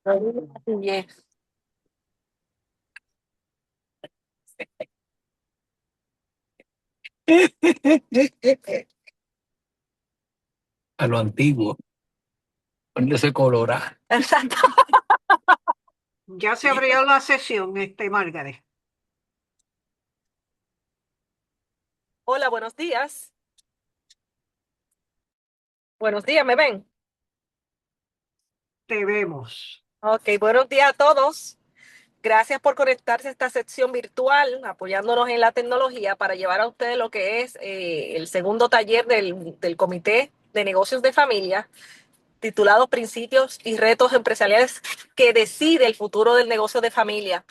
Yes. A lo antiguo, ponerse colorada. Exacto. Ya se abrió la sesión, Margaret. Hola, buenos días. Buenos días, ¿me ven? Te vemos. Ok, buenos días a todos. Gracias por conectarse a esta sección virtual, apoyándonos en la tecnología para llevar a ustedes lo que es el segundo taller del Comité de Negocios de Familia, titulado Principios y Retos Empresariales que decide el futuro del negocio de familia.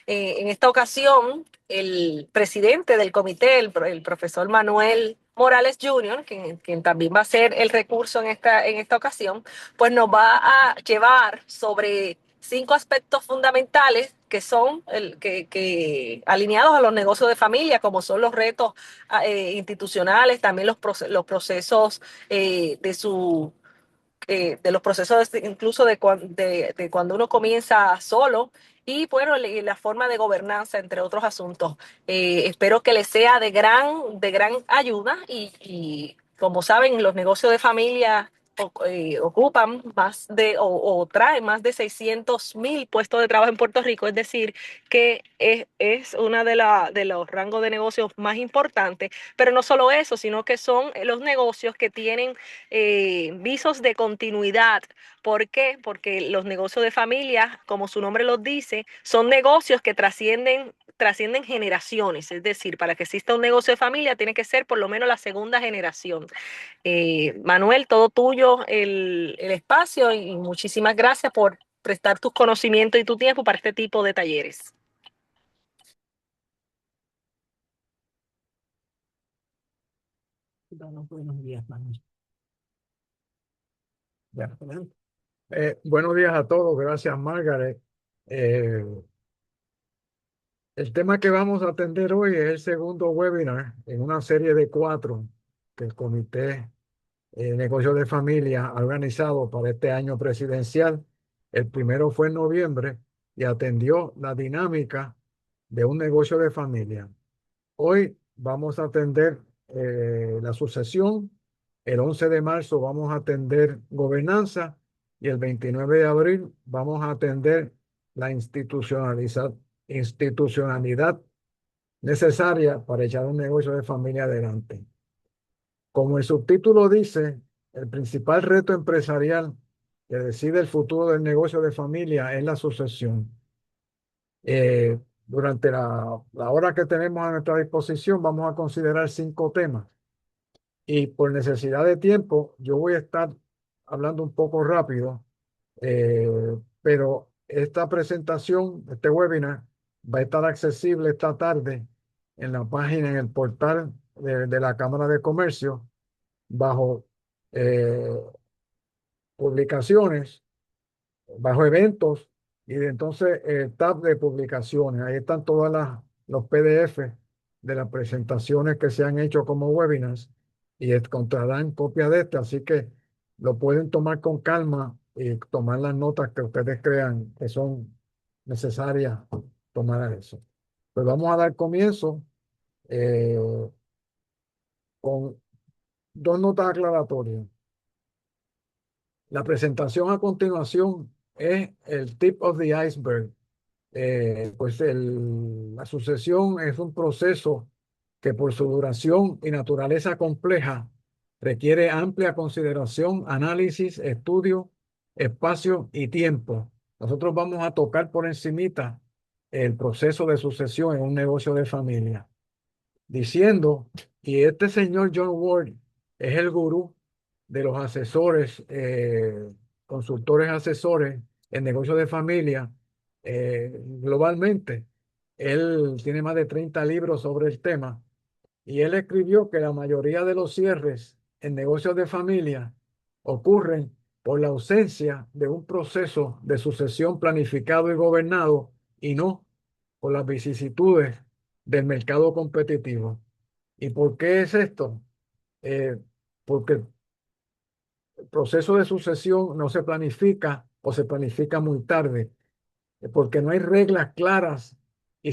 En esta ocasión, el presidente del comité, el profesor Manuel Morales Jr., quien también va a ser el recurso en esta ocasión, pues nos va a llevar sobre 5 aspectos fundamentales que son alineados a los negocios de familia, como son los retos institucionales, también los procesos de los procesos incluso de cuando uno comienza solo y bueno, la forma de gobernanza, entre otros asuntos. Espero que les sea de gran ayuda y como saben, los negocios de familia ocupan o traen más de 600.000 puestos de trabajo en Puerto Rico, es decir, que es una de los rangos de negocios más importantes, pero no solo eso, sino que son los negocios que tienen visos de continuidad. ¿Por qué? Porque los negocios de familia, como su nombre los dice, son negocios que trascienden generaciones. Es decir, para que exista un negocio de familia tiene que ser por lo menos la segunda generación. Manuel, todo tuyo el espacio y muchísimas gracias por prestar tus conocimientos y tu tiempo para este tipo de talleres. Buenos días, Manuel. Ya. Buenos días a todos, gracias Margaret. Eh, el tema que vamos a atender hoy es el segundo webinar en una serie de 4 que el Comité de Negocios de Familia ha organizado para este año presidencial. El primero fue en noviembre y atendió la dinámica de un negocio de familia. Hoy vamos a atender la sucesión. El 11 de marzo vamos a atender gobernanza y el 29 de abril vamos a atender la institucionalidad necesaria para echar un negocio de familia adelante. Como el subtítulo dice, el principal reto empresarial que decide el futuro del negocio de familia es la sucesión. Durante la hora que tenemos a nuestra disposición, vamos a considerar 5 temas. Y por necesidad de tiempo, yo voy a estar hablando un poco rápido, eh, pero esta presentación, este webinar, va a estar accesible esta tarde en la página, en el portal de la Cámara de Comercio, bajo eh, publicaciones, bajo eventos y de entonces tab de publicaciones. Ahí están los PDF de las presentaciones que se han hecho como webinars y encontrarán copia de este, así que lo pueden tomar con calma y tomar las notas que ustedes crean que son necesarias tomar a eso. Pues vamos a dar comienzo eh, con 2 notas aclaratorias. La presentación a continuación es el tip of the iceberg. La sucesión es un proceso que por su duración y naturaleza compleja requiere amplia consideración, análisis, estudio, espacio y tiempo. Nosotros vamos a tocar por encimita el proceso de sucesión en un negocio de familia, diciendo, y este señor John Ward es el gurú de los asesores, consultores asesores en negocios de familia globalmente. Él tiene más de 30 libros sobre el tema y él escribió que la mayoría de los cierres en negocios de familia ocurren por la ausencia de un proceso de sucesión planificado y gobernado y no por las vicisitudes del mercado competitivo. ¿Y por qué es esto? Porque el proceso de sucesión no se planifica o se planifica muy tarde, porque no hay reglas claras y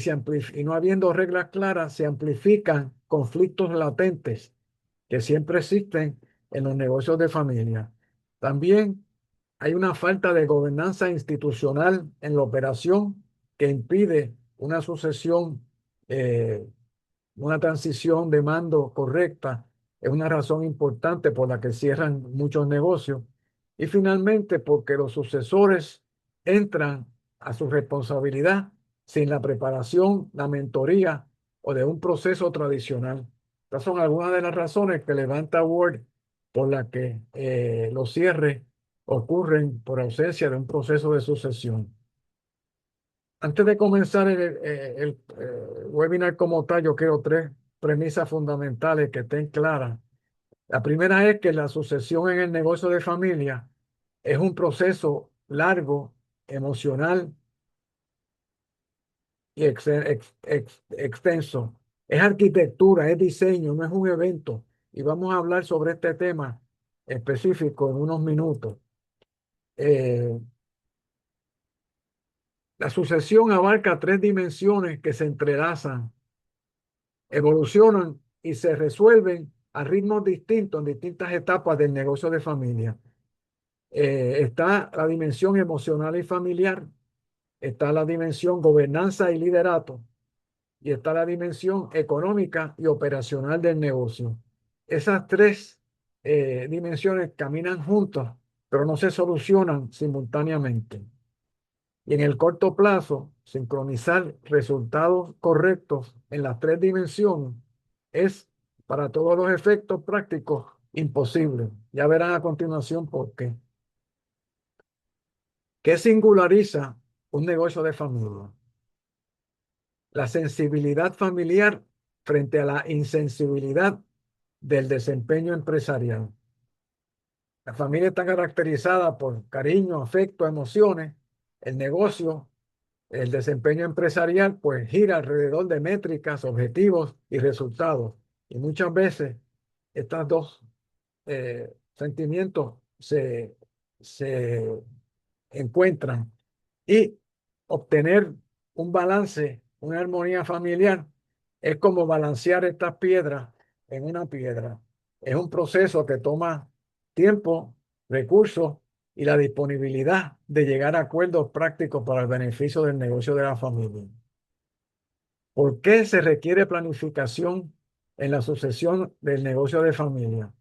no habiendo reglas claras se amplifican conflictos latentes que siempre existen en los negocios de familia. También hay una falta de gobernanza institucional en la operación que impide una sucesión, una transición de mando correcta. Es una razón importante por la que cierran muchos negocios. Y finalmente, porque los sucesores entran a su responsabilidad sin la preparación, la mentoría o de un proceso tradicional. Estas son algunas de las razones que levanta Ward por la que los cierres ocurren por ausencia de un proceso de sucesión. Antes de comenzar el webinar como tal, yo quiero tres premisas fundamentales que estén claras. La primera es que la sucesión en el negocio de familia es un proceso largo, emocional y extenso. Es arquitectura, es diseño, no es un evento. Y vamos a hablar sobre este tema específico en unos minutos. Eh, la sucesión abarca tres dimensiones que se entrelazan, evolucionan y se resuelven a ritmos distintos en distintas etapas del negocio de familia. Está la dimensión emocional y familiar, está la dimensión gobernanza y liderato, y está la dimensión económica y operacional del negocio. Esas tres dimensiones caminan juntas, pero no se solucionan simultáneamente. Y en el corto plazo, sincronizar resultados correctos en las tres dimensiones es, para todos los efectos prácticos, imposible. Ya verán a continuación por qué. ¿Qué singulariza un negocio de familia? La sensibilidad familiar frente a la insensibilidad del desempeño empresarial. La familia está caracterizada por cariño, afecto, emociones. El negocio, el desempeño empresarial, pues gira alrededor de métricas, objetivos y resultados. Y muchas veces estos dos sentimientos se encuentran, y obtener un balance, una armonía familiar, es como balancear estas piedras en una piedra. Es un proceso que toma tiempo, recursos y la disponibilidad de llegar a acuerdos prácticos para el beneficio del negocio de la familia. ¿Por qué se requiere planificación en la sucesión del negocio de familia?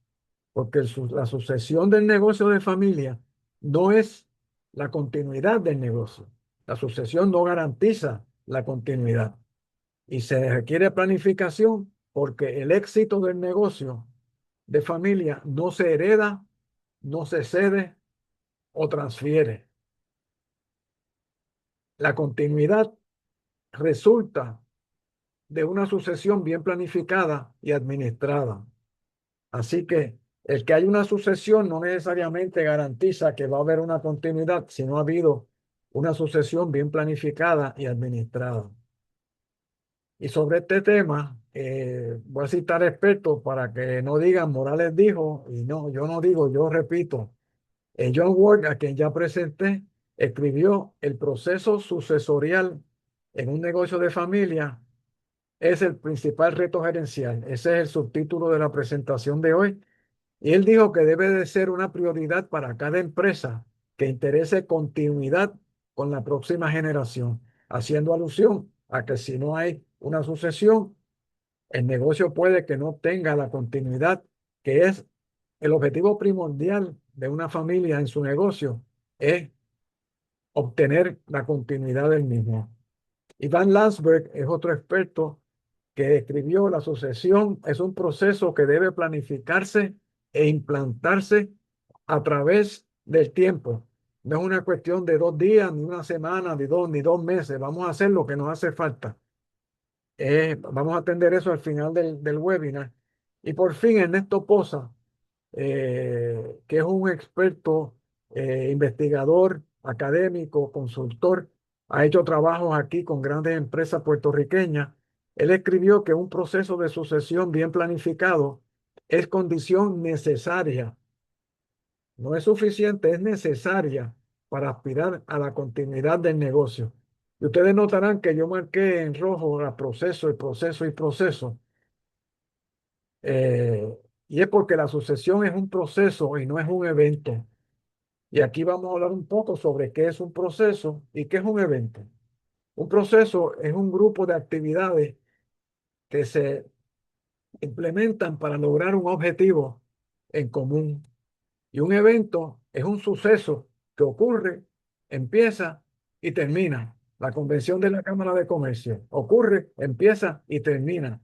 Porque la sucesión del negocio de familia no es la continuidad del negocio. La sucesión no garantiza la continuidad. Y se requiere planificación porque el éxito del negocio de familia no se hereda, no se cede o transfiere. La continuidad resulta de una sucesión bien planificada y administrada. Así que el que hay una sucesión no necesariamente garantiza que va a haber una continuidad si no ha habido una sucesión bien planificada y administrada. Y sobre este tema, voy a citar expertos para que no digan Morales dijo, y no, yo no digo, yo repito. John Ward, a quien ya presenté, escribió: el proceso sucesorial en un negocio de familia es el principal reto gerencial. Ese es el subtítulo de la presentación de hoy. Y él dijo que debe de ser una prioridad para cada empresa que interese continuidad con la próxima generación, haciendo alusión a que si no hay una sucesión, el negocio puede que no tenga la continuidad, que es el objetivo primordial de una familia en su negocio, es obtener la continuidad del mismo. Ivan Landsberg es otro experto que escribió: la sucesión es un proceso que debe planificarse e implantarse a través del tiempo. No es una cuestión de 2 días, ni una semana, ni dos meses. Vamos a hacer lo que nos hace falta. Vamos a atender eso al final del webinar. Y por fin, Ernesto Poza, que es un experto, investigador, académico, consultor, ha hecho trabajos aquí con grandes empresas puertorriqueñas. Él escribió que un proceso de sucesión bien planificado es condición necesaria. No es suficiente, es necesaria para aspirar a la continuidad del negocio. Y ustedes notarán que yo marqué en rojo el proceso, el proceso y proceso. Eh, y es porque la sucesión es un proceso y no es un evento. Y aquí vamos a hablar un poco sobre qué es un proceso y qué es un evento. Un proceso es un grupo de actividades que se implementan para lograr un objetivo en común. Y un evento es un suceso que ocurre, empieza y termina. La convención de la Cámara de Comercio ocurre, empieza y termina.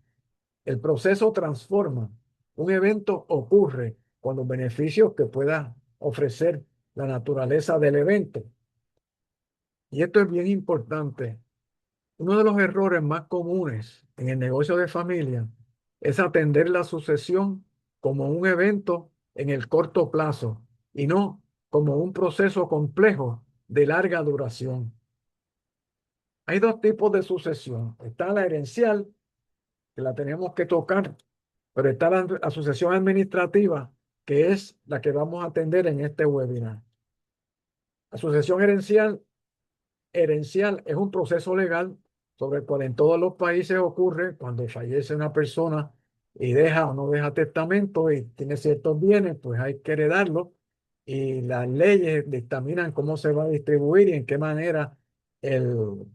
El proceso transforma. Un evento ocurre con los beneficios que pueda ofrecer la naturaleza del evento. Y esto es bien importante. Uno de los errores más comunes en el negocio de familia es atender la sucesión como un evento en el corto plazo y no como un proceso complejo de larga duración. Hay dos tipos de sucesión. Está la herencial, que la tenemos que tocar, pero está la sucesión administrativa, que es la que vamos a atender en este webinar. La sucesión herencial es un proceso legal sobre el cual en todos los países ocurre cuando fallece una persona y deja o no deja testamento y tiene ciertos bienes, pues hay que heredarlo y las leyes dictaminan cómo se va a distribuir y en qué manera el,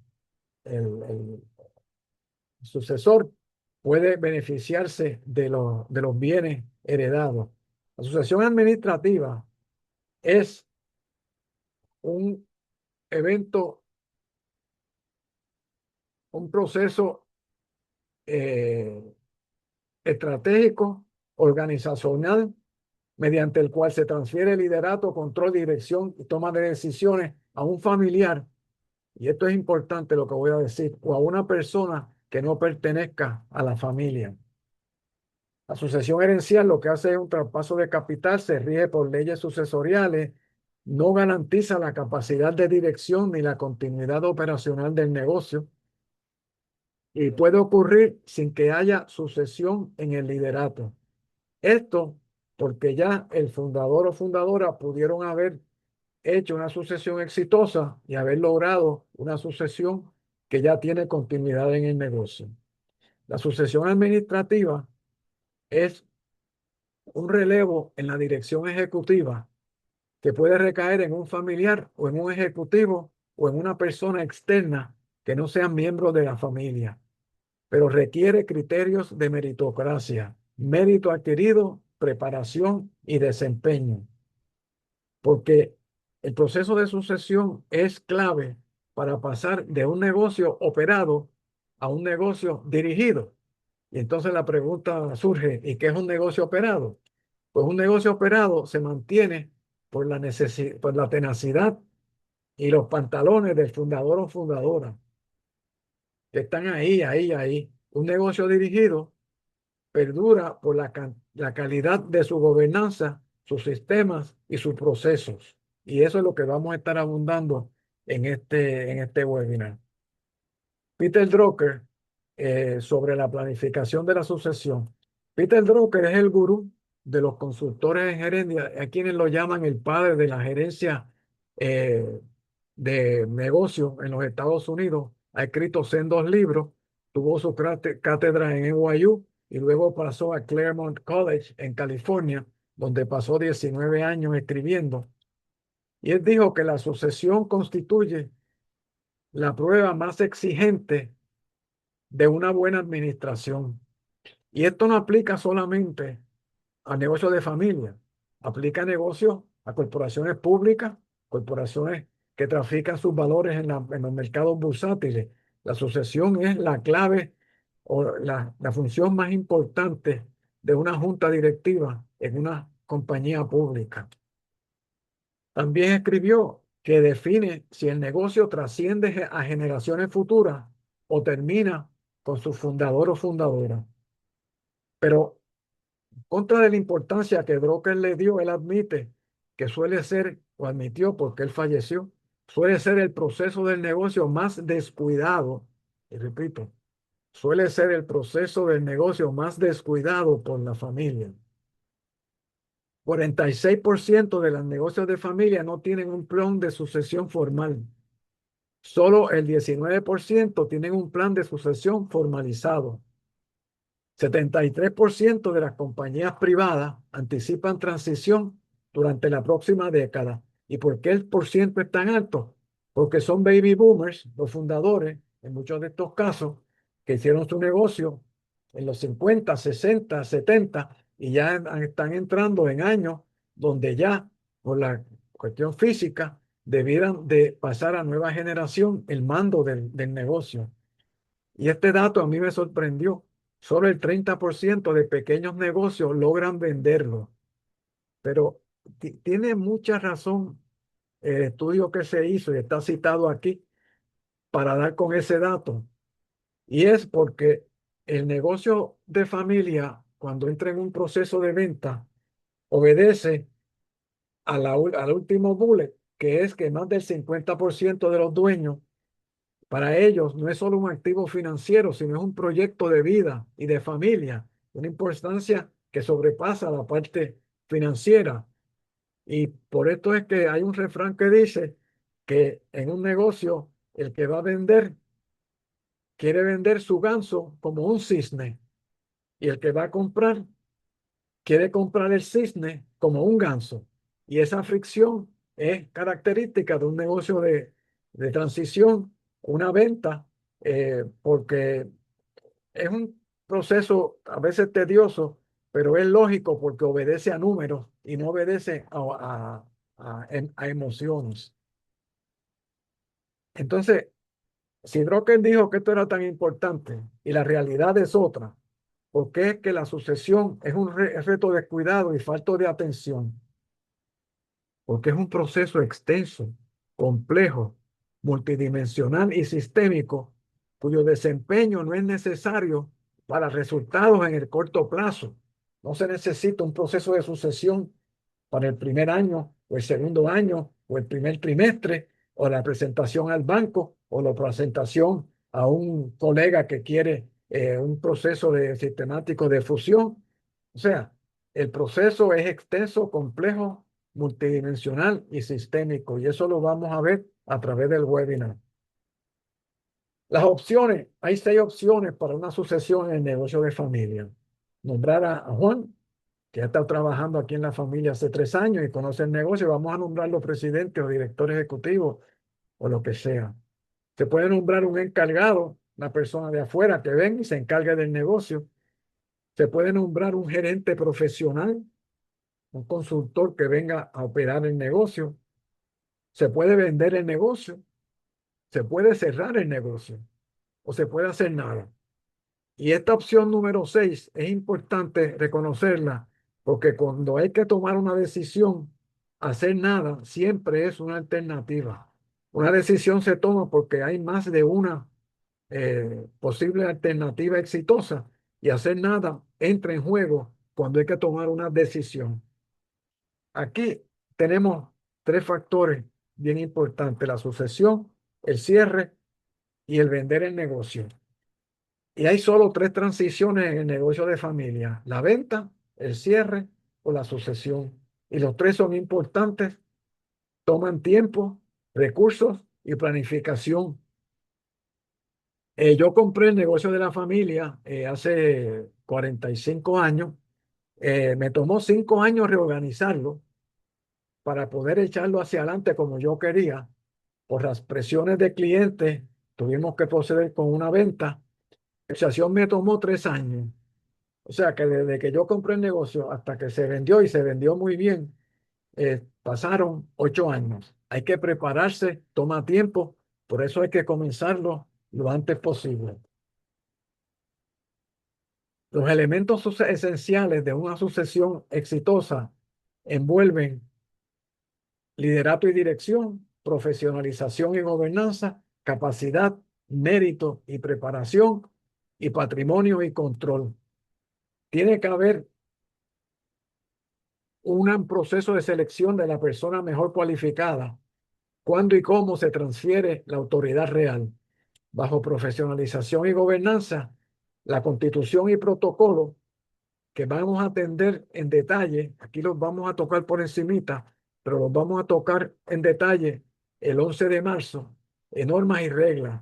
el sucesor puede beneficiarse de los bienes heredados. La sucesión administrativa es un evento, un proceso eh, estratégico, organizacional, mediante el cual se transfiere liderato, control, dirección y toma de decisiones a un familiar, y esto es importante lo que voy a decir, o a una persona que no pertenezca a la familia. La sucesión herencial lo que hace es un traspaso de capital, se rige por leyes sucesoriales, no garantiza la capacidad de dirección ni la continuidad operacional del negocio y puede ocurrir sin que haya sucesión en el liderato. Esto porque ya el fundador o fundadora pudieron haber hecho una sucesión exitosa y haber logrado una sucesión que ya tiene continuidad en el negocio. La sucesión administrativa es un relevo en la dirección ejecutiva que puede recaer en un familiar o en un ejecutivo o en una persona externa que no sean miembros de la familia, pero requiere criterios de meritocracia, mérito adquirido, preparación y desempeño, porque el proceso de sucesión es clave para pasar de un negocio operado a un negocio dirigido. Y entonces la pregunta surge, ¿y qué es un negocio operado? Pues un negocio operado se mantiene por la tenacidad y los pantalones del fundador o fundadora, que están ahí. Un negocio dirigido perdura por la calidad de su gobernanza, sus sistemas y sus procesos. Y eso es lo que vamos a estar abundando en este webinar. Peter Drucker, sobre la planificación de la sucesión. Peter Drucker es el gurú de los consultores en gerencia, a quienes lo llaman el padre de la gerencia eh, de negocios en los Estados Unidos. Ha escrito sendos libros, tuvo su cátedra en NYU y luego pasó a Claremont College en California, donde pasó 19 años escribiendo. Y él dijo que la sucesión constituye la prueba más exigente de una buena administración. Y esto no aplica solamente a negocios de familia, aplica a negocios, a corporaciones públicas, corporaciones que trafican sus valores en los mercados bursátiles. La sucesión es la clave o la función más importante de una junta directiva en una compañía pública. También escribió que define si el negocio trasciende a generaciones futuras o termina con su fundador o fundadora. Pero contra de la importancia que Drucker le dio, él admite que suele ser, o admitió porque él falleció, suele ser el proceso del negocio más descuidado, y repito, suele ser el proceso del negocio más descuidado por la familia. 46% de los negocios de familia no tienen un plan de sucesión formal. Solo el 19% tienen un plan de sucesión formalizado. 73% de las compañías privadas anticipan transición durante la próxima década. ¿Y por qué el porciento es tan alto? Porque son baby boomers, los fundadores, en muchos de estos casos, que hicieron su negocio en los 50, 60, 70 y ya están entrando en años donde ya, por la cuestión física, debieran de pasar a nueva generación el mando del negocio. Y este dato a mí me sorprendió. Solo el 30% de pequeños negocios logran venderlo. Pero tiene mucha razón el estudio que se hizo y está citado aquí para dar con ese dato. Y es porque el negocio de familia, cuando entra en un proceso de venta, obedece al último bullet, que es que más del 50% de los dueños, para ellos no es solo un activo financiero, sino es un proyecto de vida y de familia, una importancia que sobrepasa la parte financiera. Y por esto es que hay un refrán que dice que en un negocio el que va a vender quiere vender su ganso como un cisne y el que va a comprar quiere comprar el cisne como un ganso. Y esa fricción es característica de un negocio de transición, una venta, porque es un proceso a veces tedioso, pero es lógico porque obedece a números y no obedece a emociones. Entonces, si Drucker dijo que esto era tan importante y la realidad es otra, porque es que la sucesión es un reto de cuidado y falta de atención, porque es un proceso extenso, complejo, multidimensional y sistémico, cuyo desempeño no es necesario para resultados en el corto plazo. No se necesita un proceso de sucesión para el primer año o el segundo año o el primer trimestre o la presentación al banco o la presentación a un colega que quiere un proceso sistemático de fusión. O sea, el proceso es extenso, complejo, multidimensional y sistémico, y eso lo vamos a ver a través del webinar. Las opciones, hay 6 opciones para una sucesión en el negocio de familia. Nombrar a Juan, que ha estado trabajando aquí en la familia hace 3 años y conoce el negocio. Vamos a nombrarlo presidente o director ejecutivo o lo que sea. Se puede nombrar un encargado, una persona de afuera que venga y se encargue del negocio. Se puede nombrar un gerente profesional, un consultor que venga a operar el negocio. Se puede vender el negocio, se puede cerrar el negocio o se puede hacer nada. Y esta opción número 6 es importante reconocerla porque cuando hay que tomar una decisión, hacer nada siempre es una alternativa. Una decisión se toma porque hay más de una posible alternativa exitosa y hacer nada entra en juego cuando hay que tomar una decisión. Aquí tenemos 3 factores bien importantes: la sucesión, el cierre y el vender el negocio. Y hay solo 3 transiciones en el negocio de familia: la venta, el cierre o la sucesión. Y los 3 son importantes, toman tiempo, recursos y planificación. Yo compré el negocio de la familia hace 45 años. Me tomó 5 años reorganizarlo para poder echarlo hacia adelante como yo quería. Por las presiones de clientes, tuvimos que proceder con una venta. La negociación me tomó 3 años. O sea que desde que yo compré el negocio hasta que se vendió y se vendió muy bien, pasaron 8 años. Hay que prepararse, toma tiempo, por eso hay que comenzarlo lo antes posible. Los elementos esenciales de una sucesión exitosa envuelven liderato y dirección, profesionalización y gobernanza, capacidad, mérito y preparación, y patrimonio y control. Tiene que haber un proceso de selección de la persona mejor cualificada, cuándo y cómo se transfiere la autoridad real. Bajo profesionalización y gobernanza, la constitución y protocolo que vamos a atender en detalle. Aquí los vamos a tocar por encimita, pero los vamos a tocar en detalle el 11 de marzo, en normas y reglas.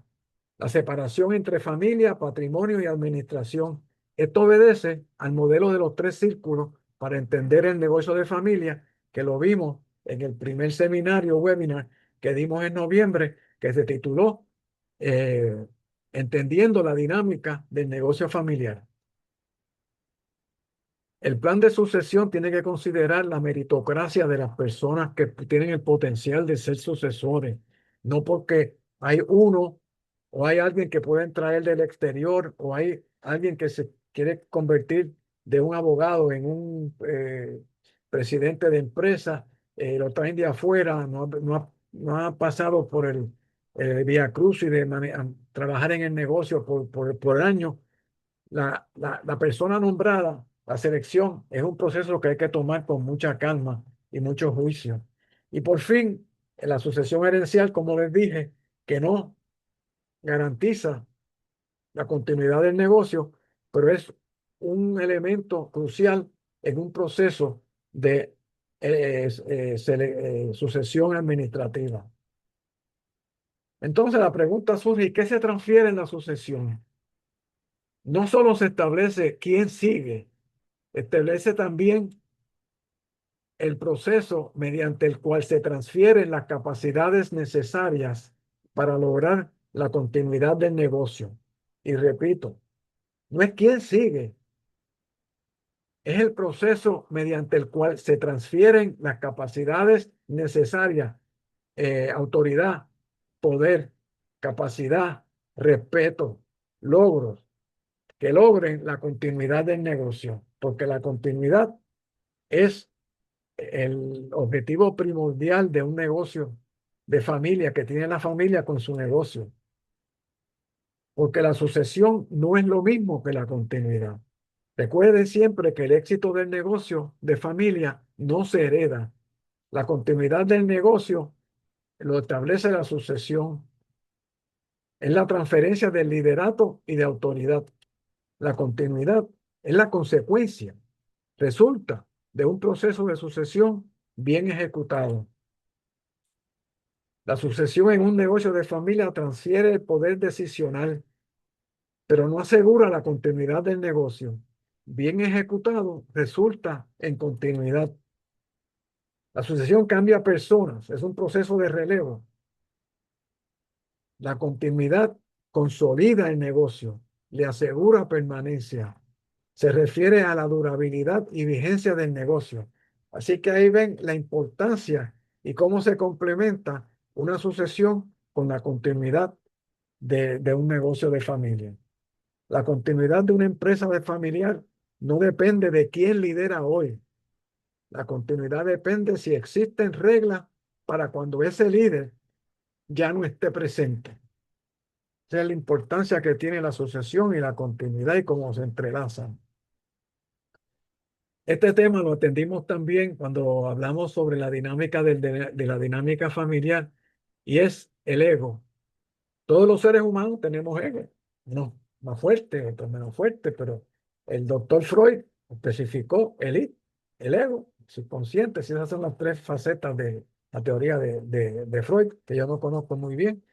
La separación entre familia, patrimonio y administración. Esto obedece al modelo de los tres círculos para entender el negocio de familia, que lo vimos en el primer seminario webinar que dimos en noviembre, que se tituló Entendiendo la dinámica del negocio familiar. El plan de sucesión tiene que considerar la meritocracia de las personas que tienen el potencial de ser sucesores, no porque hay uno o hay alguien que pueden traer del exterior o hay alguien que se quiere convertir de un abogado en un presidente de empresa, lo traen de afuera, no ha pasado por el vía cruz y de trabajar en el negocio por años. La persona nombrada, la selección, es un proceso que hay que tomar con mucha calma y mucho juicio. Y por fin, la sucesión herencial, como les dije, que no garantiza la continuidad del negocio, pero es un elemento crucial en un proceso de sucesión administrativa. Entonces la pregunta surge, ¿y qué se transfiere en la sucesión? No solo se establece quién sigue, establece también el proceso mediante el cual se transfieren las capacidades necesarias para lograr la continuidad del negocio. Y repito, no es quién sigue, es el proceso mediante el cual se transfieren las capacidades necesarias, autoridad, poder, capacidad, respeto, logros, que logren la continuidad del negocio, porque la continuidad es el objetivo primordial de un negocio de familia que tiene la familia con su negocio. Porque la sucesión no es lo mismo que la continuidad. Recuerden siempre que el éxito del negocio de familia no se hereda. La continuidad del negocio lo establece la sucesión. Es la transferencia del liderato y de autoridad. La continuidad es la consecuencia, resulta de un proceso de sucesión bien ejecutado. La sucesión en un negocio de familia transfiere el poder decisional, pero no asegura la continuidad del negocio. Bien ejecutado resulta en continuidad. La sucesión cambia personas, es un proceso de relevo. La continuidad consolida el negocio, le asegura permanencia. Se refiere a la durabilidad y vigencia del negocio. Así que ahí ven la importancia y cómo se complementa una sucesión con la continuidad de un negocio de familia. La continuidad de una empresa de familiar no depende de quién lidera hoy. La continuidad depende si existen reglas para cuando ese líder ya no esté presente. Esa es la importancia que tiene la asociación y la continuidad y cómo se entrelazan. Este tema lo atendimos también cuando hablamos sobre la dinámica de la dinámica familiar y es el ego. Todos los seres humanos tenemos ego, unos más fuertes, otros menos fuertes, pero el doctor Freud especificó el ego, el subconsciente. Esas son las tres facetas de la teoría de Freud, que yo no conozco muy bien,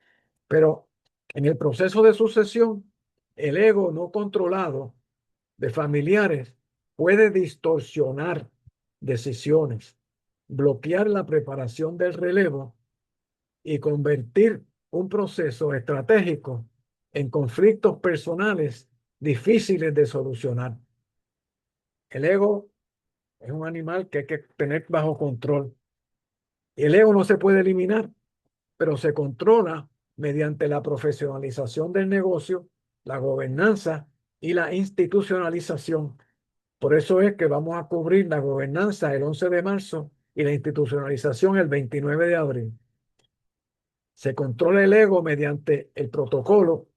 pero en el proceso de sucesión, el ego no controlado de familiares puede distorsionar decisiones, bloquear la preparación del relevo y convertir un proceso estratégico en conflictos personales difíciles de solucionar. El ego es un animal que hay que tener bajo control. El ego no se puede eliminar, pero se controla mediante la profesionalización del negocio, la gobernanza y la institucionalización. Por eso es que vamos a cubrir la gobernanza el 11 de marzo y la institucionalización el 29 de abril. Se controla el ego mediante el protocolo,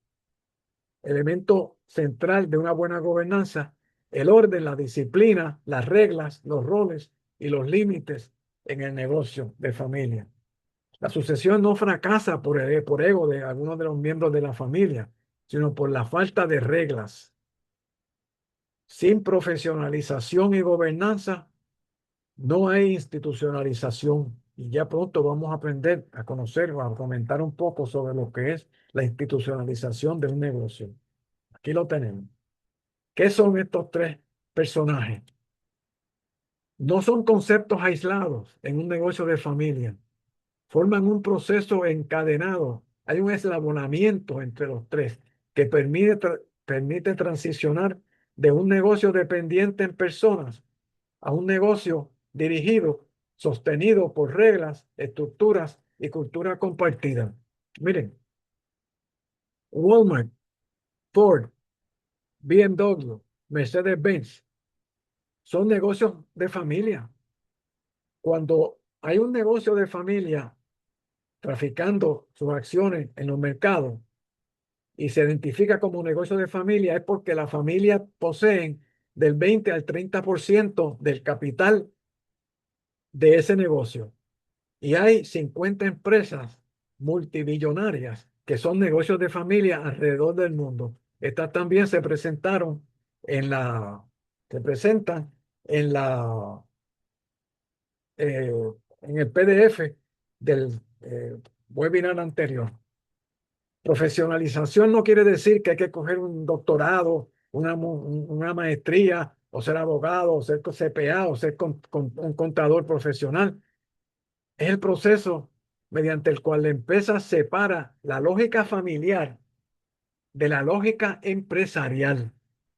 elemento central de una buena gobernanza, el orden, la disciplina, las reglas, los roles y los límites en el negocio de familia. La sucesión no fracasa por ego de algunos de los miembros de la familia, sino por la falta de reglas. Sin profesionalización y gobernanza, no hay institucionalización. Y ya pronto vamos a aprender a conocer o a comentar un poco sobre lo que es la institucionalización de un negocio. Aquí lo tenemos. ¿Qué son estos tres personajes? No son conceptos aislados en un negocio de familia. Forman un proceso encadenado. Hay un eslabonamiento entre los tres que permite transicionar de un negocio dependiente en personas a un negocio dirigido, sostenido por reglas, estructuras y cultura compartida. Miren, Walmart, Ford, BMW, Mercedes-Benz son negocios de familia. Cuando hay un negocio de familia traficando sus acciones en los mercados y se identifica como negocio de familia, es porque la familia poseen del 20 al 30% del capital de ese negocio. Y hay 50 empresas multimillonarias que son negocios de familia alrededor del mundo. Estas también se presentan en eh, en el PDF del webinar anterior. Profesionalización no quiere decir que hay que coger un doctorado, una maestría, o ser abogado, o ser CPA, o ser un contador profesional. Es el proceso mediante el cual la empresa separa la lógica familiar de la lógica empresarial.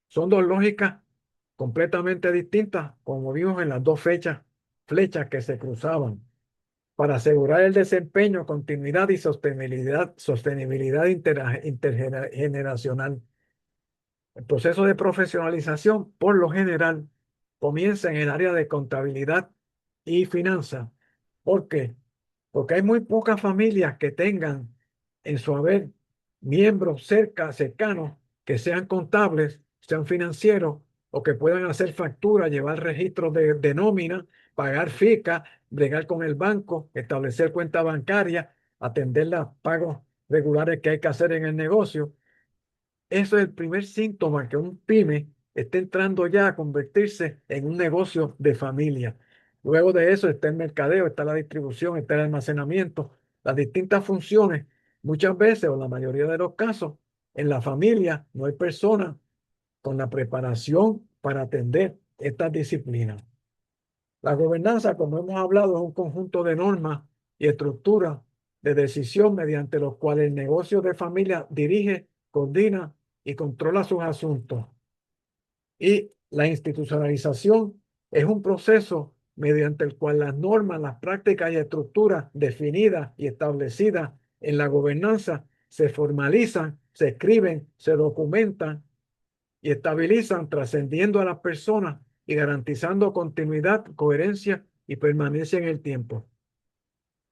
Son dos lógicas completamente distintas, como vimos en las dos flechas que se cruzaban, para asegurar el desempeño, continuidad y sostenibilidad intergeneracional. El proceso de profesionalización, por lo general, comienza en el área de contabilidad y finanzas. ¿Por qué? Porque hay muy pocas familias que tengan en su haber miembros cercanos que sean contables, sean financieros o que puedan hacer facturas, llevar registros de nómina, pagar FICA, bregar con el banco, establecer cuenta bancaria, atender los pagos regulares que hay que hacer en el negocio. Eso es el primer síntoma que un pyme está entrando ya a convertirse en un negocio de familia. Luego de eso está el mercadeo, está la distribución, está el almacenamiento, las distintas funciones. Muchas veces, o la mayoría de los casos, en la familia no hay personas con la preparación para atender estas disciplinas. La gobernanza, como hemos hablado, es un conjunto de normas y estructuras de decisión mediante los cuales el negocio de familia dirige, coordina y controla sus asuntos. Y la institucionalización es un proceso mediante el cual las normas, las prácticas y estructuras definidas y establecidas en la gobernanza se formalizan, se escriben, se documentan y estabilizan, trascendiendo a las personas y garantizando continuidad, coherencia y permanencia en el tiempo.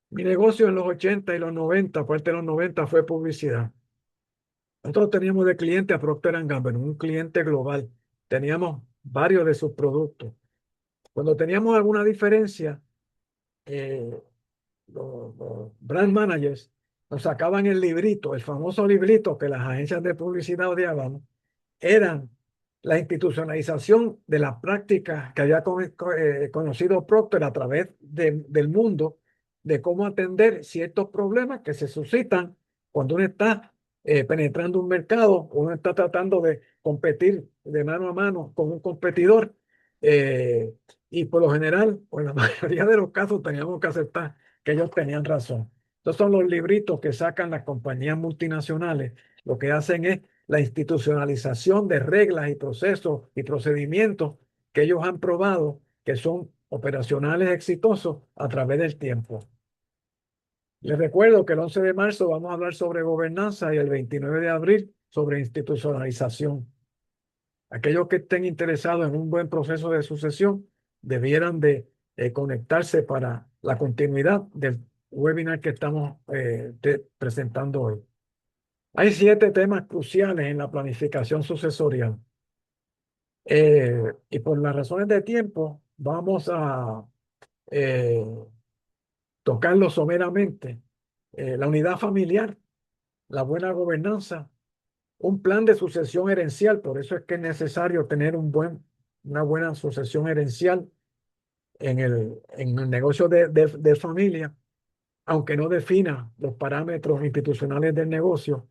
Mi negocio en los 80 y los 90, parte de los 90, fue publicidad. Nosotros teníamos de cliente a Procter & Gamble, un cliente global. Teníamos varios de sus productos. Cuando teníamos alguna diferencia, eh, los brand managers nos sacaban el librito, el famoso librito que las agencias de publicidad odiaban, eran la institucionalización de las prácticas que había conocido Procter a través del mundo, de cómo atender ciertos problemas que se suscitan cuando uno está penetrando un mercado, uno está tratando de competir de mano a mano con un competidor, eh, y por lo general, o en la mayoría de los casos, teníamos que aceptar que ellos tenían razón. Estos son los libritos que sacan las compañías multinacionales. Lo que hacen es la institucionalización de reglas y procesos y procedimientos que ellos han probado que son operacionales exitosos a través del tiempo. Les recuerdo que el 11 de marzo vamos a hablar sobre gobernanza y el 29 de abril sobre institucionalización. Aquellos que estén interesados en un buen proceso de sucesión debieran de conectarse para la continuidad del webinar que estamos presentando hoy. Hay 7 temas cruciales en la planificación sucesorial. Y por las razones de tiempo, vamos a eh, tocarlo someramente. La unidad familiar, la buena gobernanza, un plan de sucesión herencial. Por eso es que es necesario tener una buena sucesión herencial en el negocio de familia, aunque no defina los parámetros institucionales del negocio.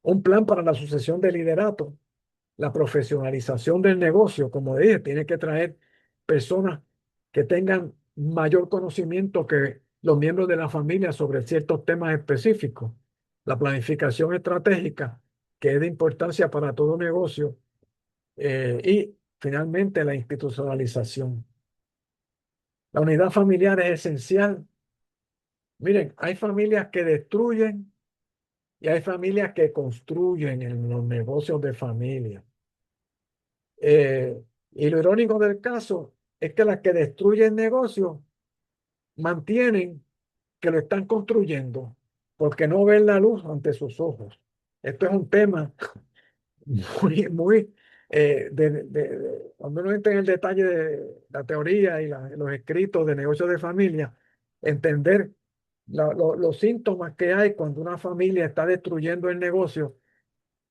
Un plan para la sucesión de liderato, la profesionalización del negocio, como dije, tiene que traer personas que tengan mayor conocimiento que los miembros de la familia sobre ciertos temas específicos. La planificación estratégica, que es de importancia para todo negocio, y finalmente la institucionalización. La unidad familiar es esencial. Miren, hay familias que destruyen y hay familias que construyen en los negocios de familia. Y lo irónico del caso es que las que destruyen negocios mantienen que lo están construyendo porque no ven la luz ante sus ojos. Esto es un tema muy, cuando uno entra en el detalle de la teoría y los escritos de negocios de familia, entender los síntomas que hay cuando una familia está destruyendo el negocio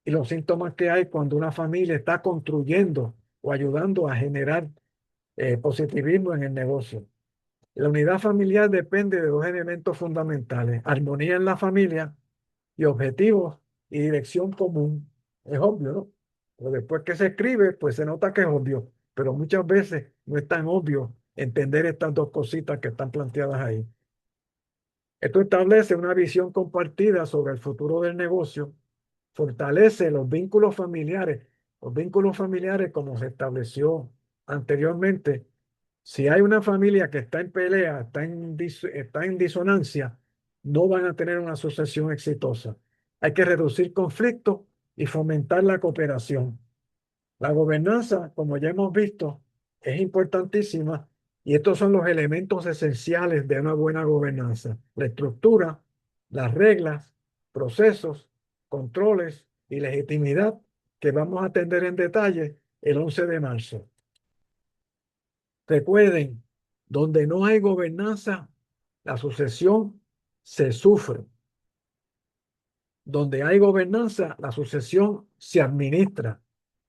y los síntomas que hay cuando una familia está construyendo o ayudando a generar positivismo en el negocio. La unidad familiar depende de dos elementos fundamentales: armonía en la familia y objetivos y dirección común. Es obvio, ¿no? Pero después que se escribe, pues se nota que es obvio, pero muchas veces no es tan obvio entender estas dos cositas que están planteadas ahí. Esto establece una visión compartida sobre el futuro del negocio, fortalece los vínculos familiares como se estableció anteriormente. Si hay una familia que está en pelea, está en disonancia, no van a tener una sucesión exitosa. Hay que reducir conflictos y fomentar la cooperación. La gobernanza, como ya hemos visto, es importantísima y estos son los elementos esenciales de una buena gobernanza: la estructura, las reglas, procesos, controles y legitimidad, que vamos a atender en detalle el 11 de marzo. Recuerden, donde no hay gobernanza, la sucesión se sufre. Donde hay gobernanza, la sucesión se administra.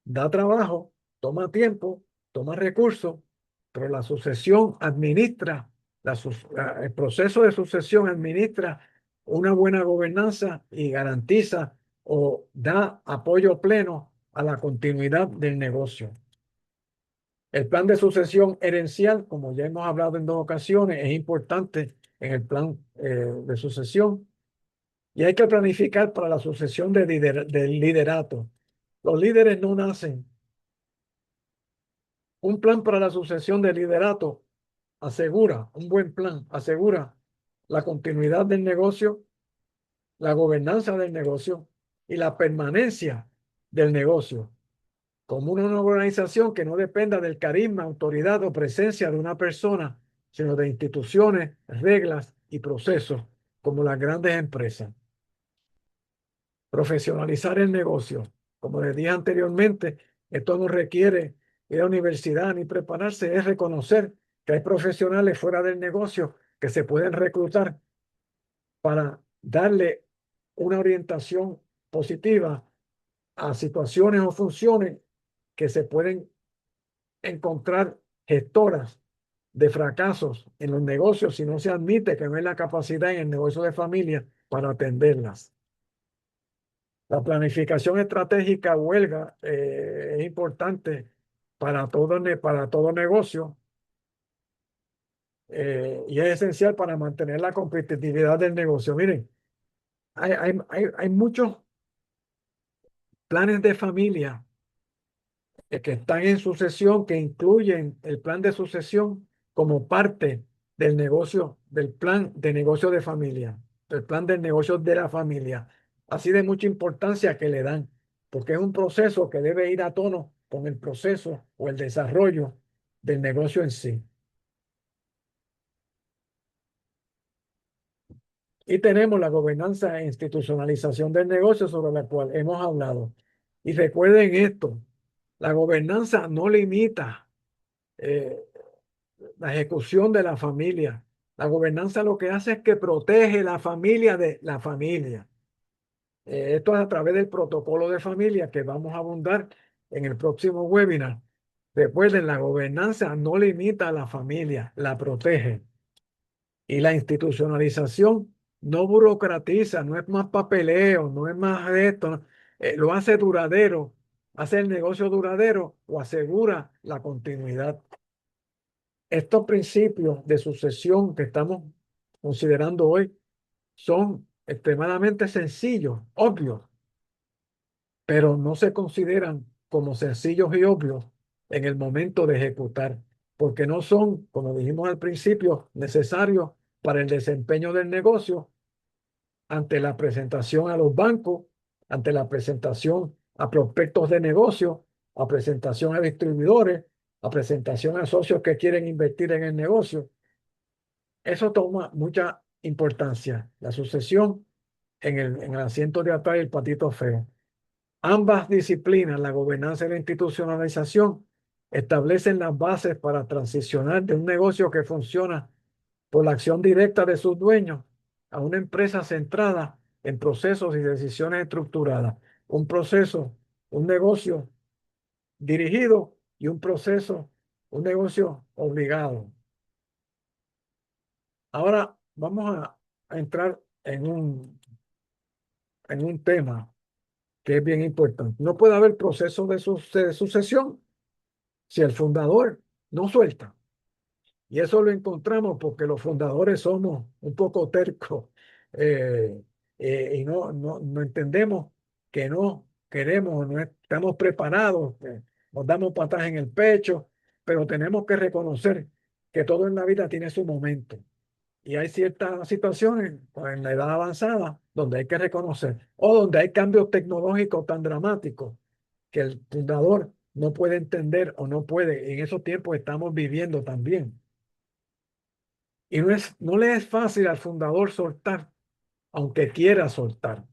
Da trabajo, toma tiempo, toma recursos, pero la sucesión administra, el proceso de sucesión administra una buena gobernanza y garantiza o da apoyo pleno a la continuidad del negocio. El plan de sucesión herencial, como ya hemos hablado en dos ocasiones, es importante en el plan de sucesión. Y hay que planificar para la sucesión del liderato. Los líderes no nacen. Un plan para la sucesión del liderato asegura, un buen plan, asegura la continuidad del negocio, la gobernanza del negocio y la permanencia del negocio, como una organización que no dependa del carisma, autoridad o presencia de una persona, sino de instituciones, reglas y procesos, como las grandes empresas. Profesionalizar el negocio. Como les dije anteriormente, esto no requiere ir a la universidad ni prepararse, es reconocer que hay profesionales fuera del negocio que se pueden reclutar para darle una orientación positiva a situaciones o funciones que se pueden encontrar gestoras de fracasos en los negocios si no se admite que no hay la capacidad en el negocio de familia para atenderlas. La planificación estratégica huelga es importante para todo negocio y es esencial para mantener la competitividad del negocio. Miren, hay muchos planes de familia que están en sucesión, que incluyen el plan de sucesión como parte del negocio, del plan de negocio de familia, del plan del negocio de la familia. Así de mucha importancia que le dan, porque es un proceso que debe ir a tono con el proceso o el desarrollo del negocio en sí. Y tenemos la gobernanza e institucionalización del negocio, sobre la cual hemos hablado. Y recuerden esto: la gobernanza no limita eh, la ejecución de la familia. La gobernanza lo que hace es que protege la familia de la familia. Esto es a través del protocolo de familia que vamos a abundar en el próximo webinar. Recuerden, la gobernanza no limita a la familia, la protege. Y la institucionalización no burocratiza, no es más papeleo, no es más de esto, no. Lo hace duradero, hace el negocio duradero o asegura la continuidad. Estos principios de sucesión que estamos considerando hoy son extremadamente sencillos, obvios, pero no se consideran como sencillos y obvios en el momento de ejecutar, porque no son, como dijimos al principio, necesarios para el desempeño del negocio ante la presentación a los bancos, ante la presentación a prospectos de negocio, a presentación a distribuidores, a presentación a socios que quieren invertir en el negocio. Eso toma mucha importancia, la sucesión en el asiento de atrás y el patito feo. Ambas disciplinas, la gobernanza y la institucionalización, establecen las bases para transicionar de un negocio que funciona por la acción directa de sus dueños a una empresa centrada en procesos y decisiones estructuradas. Un proceso, un negocio dirigido y un proceso, un negocio obligado. Ahora vamos a entrar en un tema que es bien importante. No puede haber proceso de sucesión si el fundador no suelta. Y eso lo encontramos porque los fundadores somos un poco tercos eh, y no entendemos que no queremos, no estamos preparados, nos damos patas en el pecho, pero tenemos que reconocer que todo en la vida tiene su momento. Y hay ciertas situaciones pues, en la edad avanzada donde hay que reconocer o donde hay cambios tecnológicos tan dramáticos que el fundador no puede entender o no puede. En esos tiempos estamos viviendo también. Y no le es fácil al fundador soltar, aunque quiera soltar,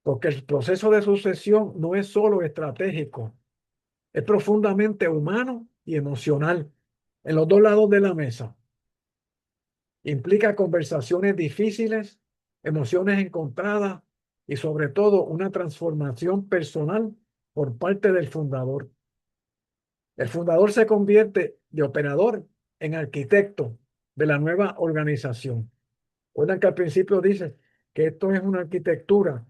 porque el proceso de sucesión no es solo estratégico, es profundamente humano y emocional en los dos lados de la mesa. Implica conversaciones difíciles, emociones encontradas y sobre todo una transformación personal por parte del fundador. El fundador se convierte de operador en arquitecto de la nueva organización. Recuerdan que al principio dice que esto es una arquitectura,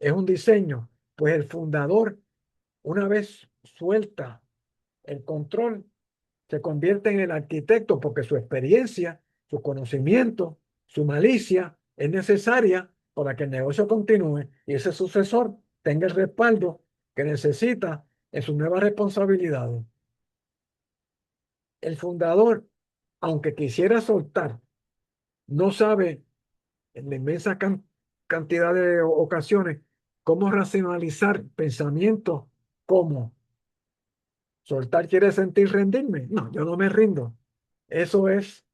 es un diseño. Pues el fundador, una vez suelta el control, se convierte en el arquitecto porque su experiencia, su conocimiento, su malicia es necesaria para que el negocio continúe y ese sucesor tenga el respaldo que necesita en sus nuevas responsabilidades. El fundador, aunque quisiera soltar, no sabe en la inmensa cantidad de ocasiones cómo racionalizar pensamientos como soltar quiere sentir rendirme. No, yo no me rindo. Eso es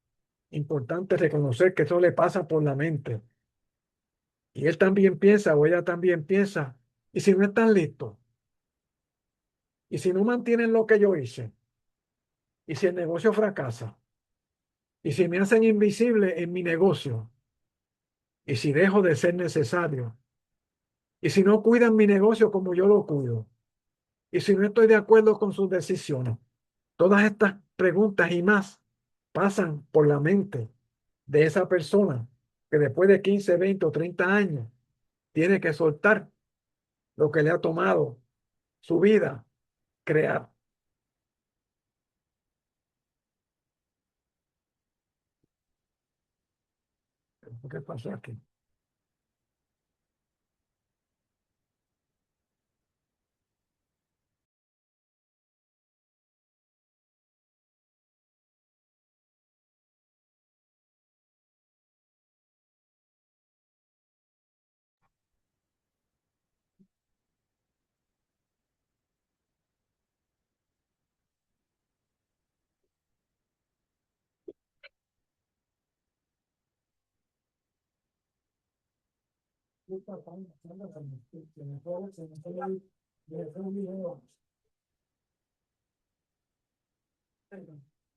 importante reconocer que eso le pasa por la mente. Y él también piensa o ella también piensa, ¿y si no están listos? ¿Y si no mantienen lo que yo hice? ¿Y si el negocio fracasa? ¿Y si me hacen invisible en mi negocio? ¿Y si dejo de ser necesario? ¿Y si no cuidan mi negocio como yo lo cuido? ¿Y si no estoy de acuerdo con sus decisiones? Todas estas preguntas y más pasan por la mente de esa persona que después de 15, 20 o 30 años tiene que soltar lo que le ha tomado su vida crear. ¿Qué pasó aquí?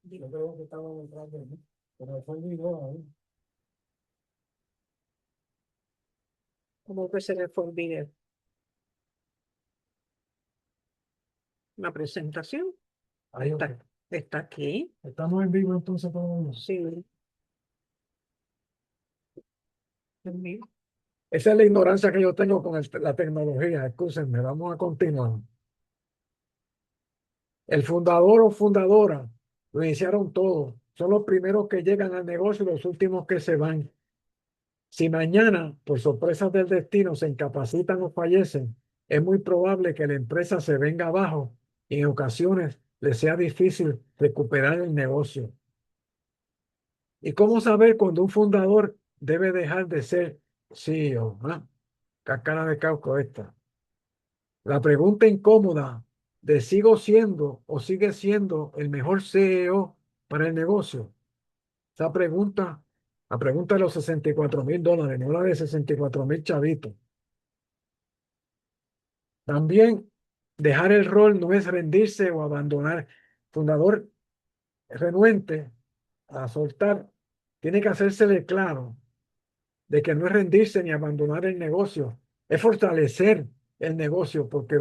Yo creo que estaba detrás de mí, pero fue el video ahí. ¿Cómo que se le fue el video? La presentación Ahí, ok. está aquí. Estamos en vivo entonces todos. Sí. Dios mío. Esa es la ignorancia que yo tengo con la tecnología. Excúsenme, vamos a continuar. El fundador o fundadora lo iniciaron todo. Son los primeros que llegan al negocio y los últimos que se van. Si mañana, por sorpresas del destino, se incapacitan o fallecen, es muy probable que la empresa se venga abajo y en ocasiones les sea difícil recuperar el negocio. ¿Y cómo saber cuando un fundador debe dejar de ser CEO? ¿Ah? Cascara de cauco esta. La pregunta incómoda de ¿sigo siendo o sigue siendo el mejor CEO para el negocio? Esa pregunta, la pregunta de los $64,000, no la de 64,000 chavitos. También dejar el rol no es rendirse o abandonar. Fundador renuente a soltar, tiene que hacérsele claro de que no es rendirse ni abandonar el negocio, es fortalecer el negocio porque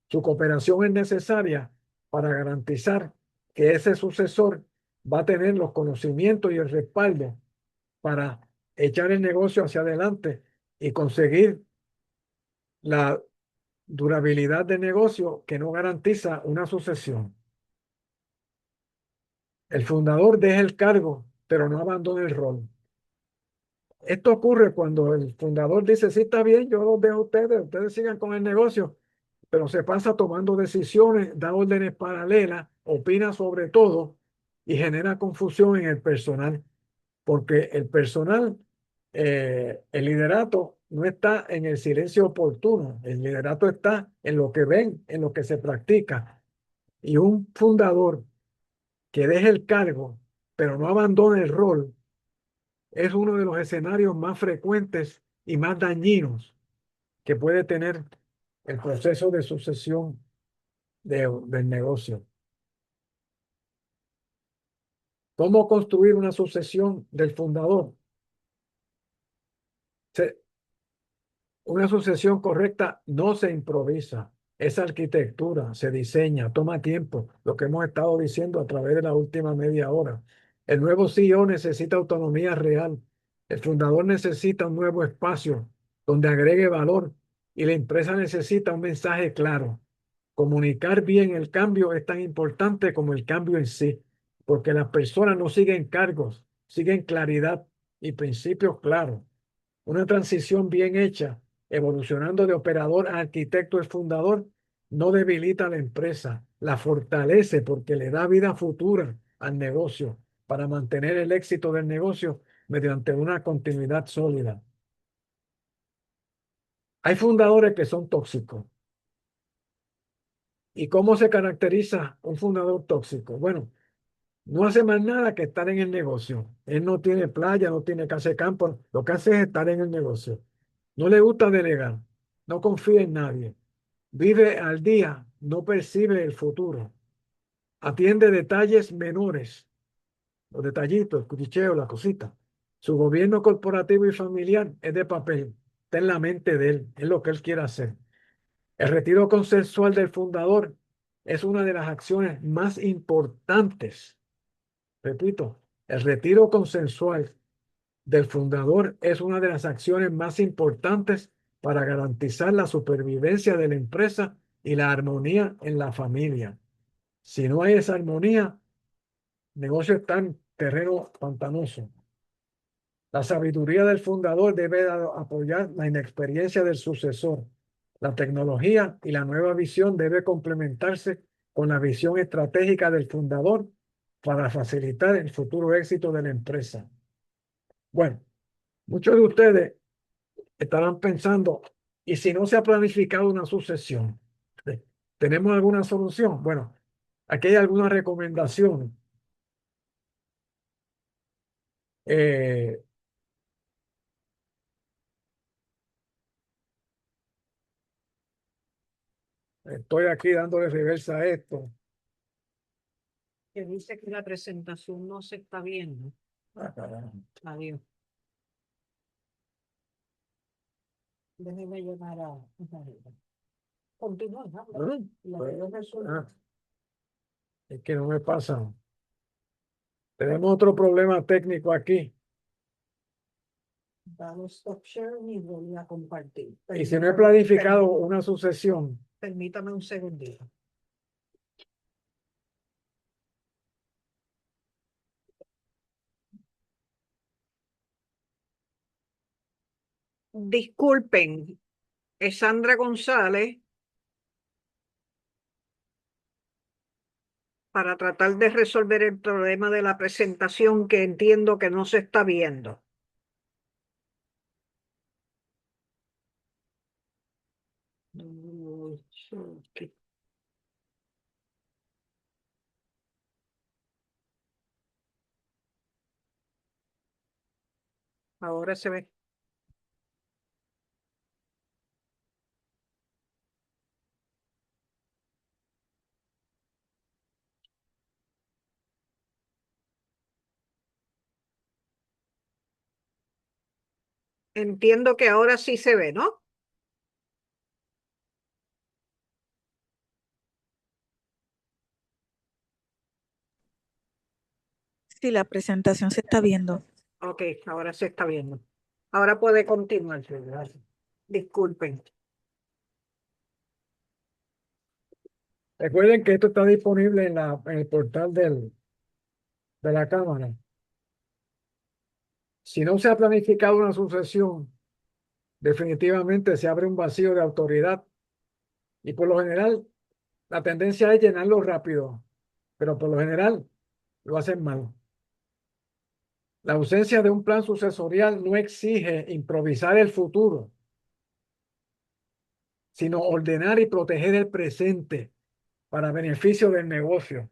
su cooperación es necesaria para garantizar que ese sucesor va a tener los conocimientos y el respaldo para echar el negocio hacia adelante y conseguir la durabilidad del negocio que no garantiza una sucesión. El fundador deja el cargo, pero no abandona el rol. Esto ocurre cuando el fundador dice, sí, está bien, yo los dejo a ustedes sigan con el negocio, pero se pasa tomando decisiones, da órdenes paralelas, opina sobre todo y genera confusión en el personal, porque el personal, el liderato no está en el silencio oportuno, el liderato está en lo que ven, en lo que se practica. Y un fundador que deje el cargo, pero no abandone el rol, es uno de los escenarios más frecuentes y más dañinos que puede tener el proceso de sucesión del negocio. ¿Cómo construir una sucesión del fundador? Una sucesión correcta no se improvisa. Es arquitectura, se diseña, toma tiempo, lo que hemos estado diciendo a través de la última media hora. El nuevo CEO necesita autonomía real. El fundador necesita un nuevo espacio donde agregue valor y la empresa necesita un mensaje claro. Comunicar bien el cambio es tan importante como el cambio en sí, porque las personas no siguen cargos, siguen claridad y principios claros. Una transición bien hecha, evolucionando de operador a arquitecto el fundador, no debilita a la empresa, la fortalece porque le da vida futura al negocio para mantener el éxito del negocio mediante una continuidad sólida. Hay fundadores que son tóxicos. ¿Y cómo se caracteriza un fundador tóxico? Bueno, no hace más nada que estar en el negocio. Él no tiene playa, no tiene casa de campo. Lo que hace es estar en el negocio. No le gusta delegar. No confía en nadie. Vive al día. No percibe el futuro. Atiende detalles menores. Los detallitos, el cuchicheo, la cosita. Su gobierno corporativo y familiar es de papel. Está en la mente de él. Es lo que él quiere hacer. El retiro consensual del fundador es una de las acciones más importantes. Repito, el retiro consensual del fundador es una de las acciones más importantes para garantizar la supervivencia de la empresa y la armonía en la familia. Si no hay esa armonía, el negocio está en terreno pantanoso. La sabiduría del fundador debe apoyar la inexperiencia del sucesor. La tecnología y la nueva visión debe complementarse con la visión estratégica del fundador para facilitar el futuro éxito de la empresa. Bueno, muchos de ustedes estarán pensando, ¿y si no se ha planificado una sucesión? ¿Tenemos alguna solución? Bueno, aquí hay algunas recomendaciones. Eh, Estoy aquí dándole reversa a esto. Que dice que la presentación no se está viendo. Ah, carajo. Adiós. Déjeme llamar a Isabela. Continúa, habla. Ah, La pues, que yo resuelvo. ah, es que no me pasa. Tenemos otro problema técnico aquí. Dale stop sharing y voy a compartir. Y si no he planificado una sucesión, Permítame un segundito. Disculpen, es Sandra González para tratar de resolver el problema de la presentación que entiendo que no se está viendo. Ahora se ve. Entiendo que ahora sí se ve, ¿no? Sí, la presentación se está viendo. Ok, ahora se está viendo. Ahora puede continuar. Gracias. Disculpen. recuerden que esto está disponible en el portal de la Cámara. Si no se ha planificado una sucesión, definitivamente se abre un vacío de autoridad y por lo general la tendencia es llenarlo rápido, pero por lo general lo hacen mal. La ausencia de un plan sucesorial no exige improvisar el futuro, sino ordenar y proteger el presente para beneficio del negocio.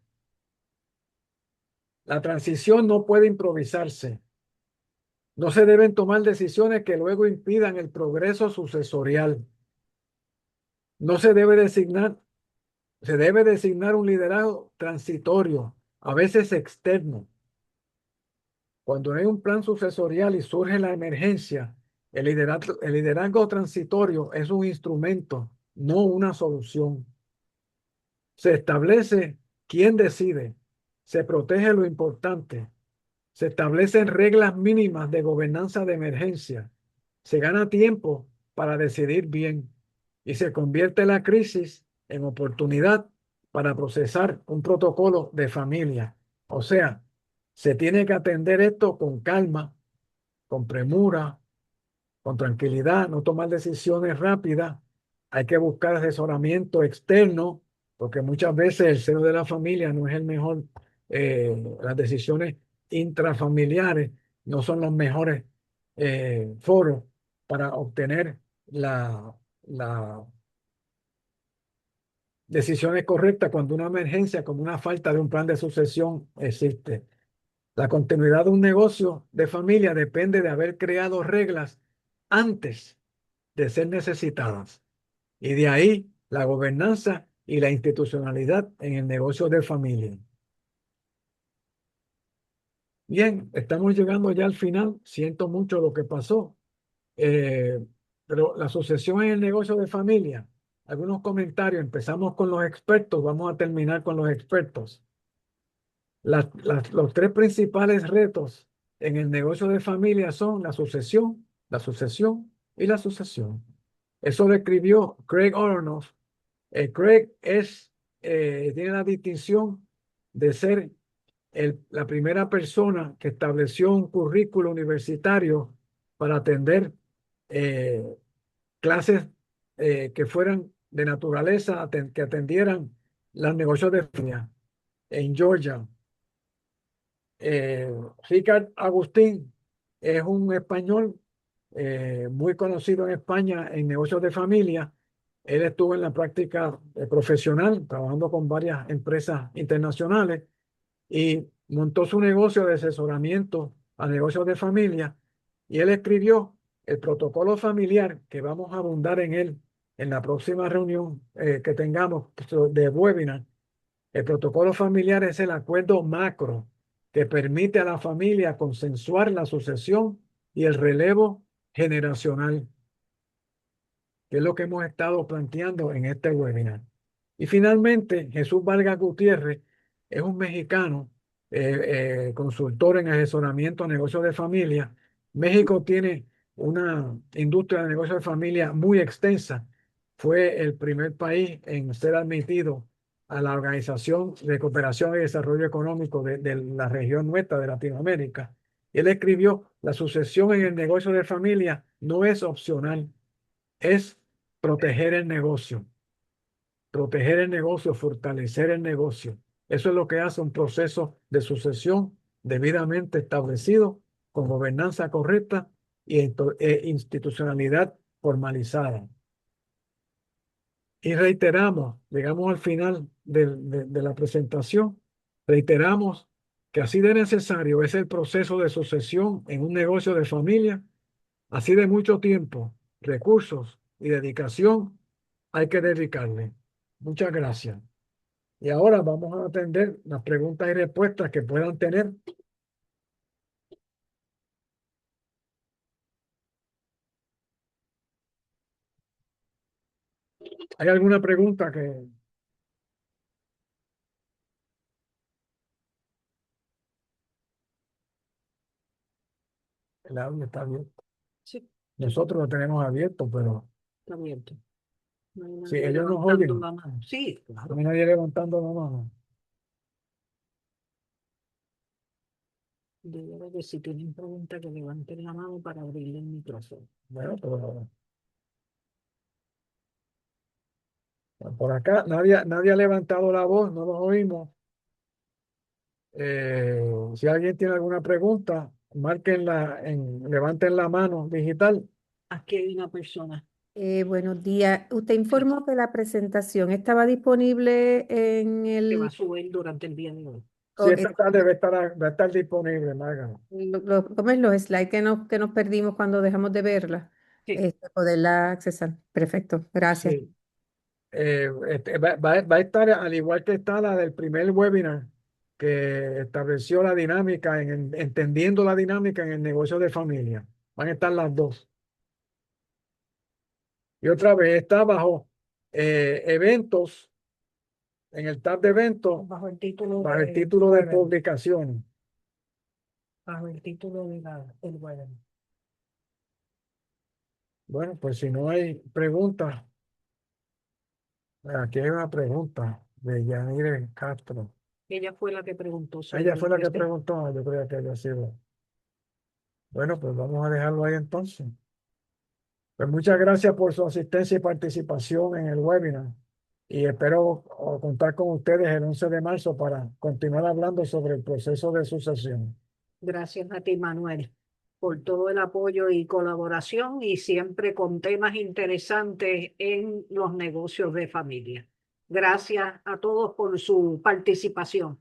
La transición no puede improvisarse. No se deben tomar decisiones que luego impidan el progreso sucesorial. No se debe designar, se debe designar un liderazgo transitorio, a veces externo. Cuando hay un plan sucesorial y surge la emergencia, el liderazgo transitorio es un instrumento, no una solución. Se establece quién decide, se protege lo importante, se establecen reglas mínimas de gobernanza de emergencia, se gana tiempo para decidir bien y se convierte la crisis en oportunidad para procesar un protocolo de familia. O sea, se tiene que atender esto con calma, con premura, con tranquilidad, no tomar decisiones rápidas. Hay que buscar asesoramiento externo, porque muchas veces el seno de la familia no es el mejor, las decisiones intrafamiliares no son los mejores foros para obtener las decisiones correctas cuando una emergencia, como una falta de un plan de sucesión existe. La continuidad de un negocio de familia depende de haber creado reglas antes de ser necesitadas. Y de ahí la gobernanza y la institucionalidad en el negocio de familia. Bien, estamos llegando ya al final. Siento mucho lo que pasó. Eh, pero la sucesión en el negocio de familia, algunos comentarios. Empezamos con los expertos, vamos a terminar con los expertos. Los tres principales retos en el negocio de familia son la sucesión y la sucesión. Eso lo escribió Craig Aronoff. Craig tiene la distinción de ser la primera persona que estableció un currículo universitario para atender eh, clases que fueran de naturaleza, que atendieran los negocios de familia en Georgia. Eh, Ricard Agustín es un español muy conocido en España en negocios de familia. Él estuvo en la práctica profesional, trabajando con varias empresas internacionales y montó su negocio de asesoramiento a negocios de familia. Y él escribió el protocolo familiar, que vamos a abundar en él en la próxima reunión que tengamos de webinar. El protocolo familiar es el acuerdo macro que permite a la familia consensuar la sucesión y el relevo generacional. que es lo que hemos estado planteando en este webinar. Y finalmente, Jesús Vargas Gutiérrez es un mexicano, consultor en asesoramiento a negocios de familia. México tiene una industria de negocios de familia muy extensa. Fue el primer país en ser admitido a la Organización de Cooperación y Desarrollo Económico de la región nuestra de Latinoamérica. Él escribió: la sucesión en el negocio de familia no es opcional, es proteger el negocio. Proteger el negocio, fortalecer el negocio. Eso es lo que hace un proceso de sucesión debidamente establecido, con gobernanza correcta e institucionalidad formalizada. Y reiteramos, llegamos al final de la presentación, reiteramos que así de necesario es el proceso de sucesión en un negocio de familia, así de mucho tiempo, recursos y dedicación hay que dedicarle. Muchas gracias. Y ahora vamos a atender las preguntas y respuestas que puedan tener. ¿Hay alguna pregunta que... El audio está abierto? Sí, Nosotros lo tenemos abierto, pero está abierto. No hay si nadie ellos nos levantando oyen, la mano. Sí, no claro. hay nadie levantando la mano. Debe de, si tienen preguntas, que levanten la mano para abrirle el micrófono. Bueno, pero por acá nadie ha levantado la voz, no los oímos. Si alguien tiene alguna pregunta, levanten la mano digital. Aquí hay una persona Buenos días. Usted informó que la presentación estaba disponible en que va a el... subir durante el día de hoy. Si o, esta tarde va a estar disponible, Marga. ¿cómo es los slides que nos perdimos cuando dejamos de verla? Sí. Poderla accesar. Perfecto, gracias. Sí. Va a estar, al igual que está la del primer webinar, que estableció la dinámica, entendiendo la dinámica en el negocio de familia. Van a estar las dos. Y otra vez está bajo eventos, en el tab de eventos, Bajo el título bajo el de título de webinar. publicaciones. Bajo el título del webinar. Bueno, pues si no hay preguntas, aquí hay una pregunta de Yanire Castro. Ella fue la que preguntó sobre Ella fue la que este. preguntó, yo creo que haya sido. Bueno, pues vamos a dejarlo ahí entonces. Pues muchas gracias por su asistencia y participación en el webinar. Y espero contar con ustedes el 11 de marzo para continuar hablando sobre el proceso de sucesión. Gracias a ti, Manuel, por todo el apoyo y colaboración y siempre con temas interesantes en los negocios de familia. Gracias a todos por su participación.